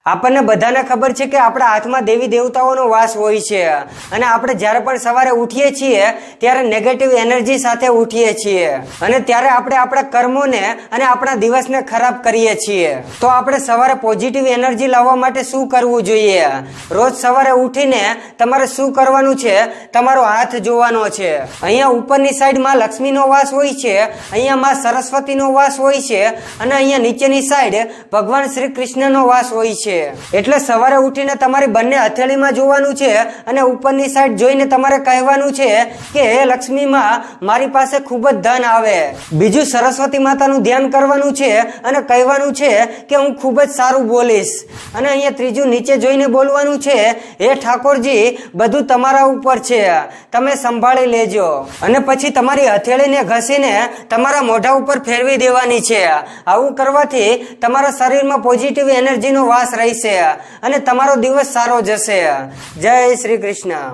આપણને બધાને ખબર છે કે આપણા હાથમાં દેવી દેવતાઓનો વાસ હોય છે અને આપણે જ્યારે પણ સવારે ઉઠીએ છીએ ત્યારે નેગેટિવ એનર્જી સાથે ઉઠીએ છીએ અને ત્યારે આપણે આપણા કર્મોને અને આપણા દિવસને ખરાબ કરીએ છીએ। તો આપણે સવારે પોઝિટિવ એનર્જી લાવવા માટે શું કરવું જોઈએ? રોજ સવારે ઉઠીને તમારે શું કરવાનું છે? તમારો હાથ જોવાનો છે। અહીંયા ઉપરની સાઈડમાં લક્ષ્મીનો વાસ હોય છે, અહીંયા માં સરસ્વતીનો વાસ હોય છે અને અહીંયા નીચેની સાઈડ ભગવાન શ્રી કૃષ્ણનો વાસ હોય છે। એટલે સવારે ઉઠીને તમારી બંને હથેળીમાં જોવાનું છે અને ઉપરની સાઈડ જોઈને તમારે કહેવાનું છે કે હે લક્ષ્મી માં, મારી પાસે ખૂબ જ ધન આવે। બીજું સરસ્વતી માતાનું ધ્યાન કરવાનું છે અને કહેવાનું છે કે હું ખૂબ જ સારું બોલીશ। અને અહીંયા ત્રીજું નીચે જોઈને બોલવાનું છે, હે ઠાકોરજી, બધું તમારા ઉપર છે, તમે સંભાળી લેજો। અને પછી તમારી હથેળીને ઘસીને તમારા મોઢા ઉપર ફેરવી દેવાની છે। આવું કરવાથી તમારા શરીરમાં પોઝિટિવ એનર્જીનો વાસ રહેશે અને તમારો દિવસ સારો જશે। જય શ્રી કૃષ્ણ।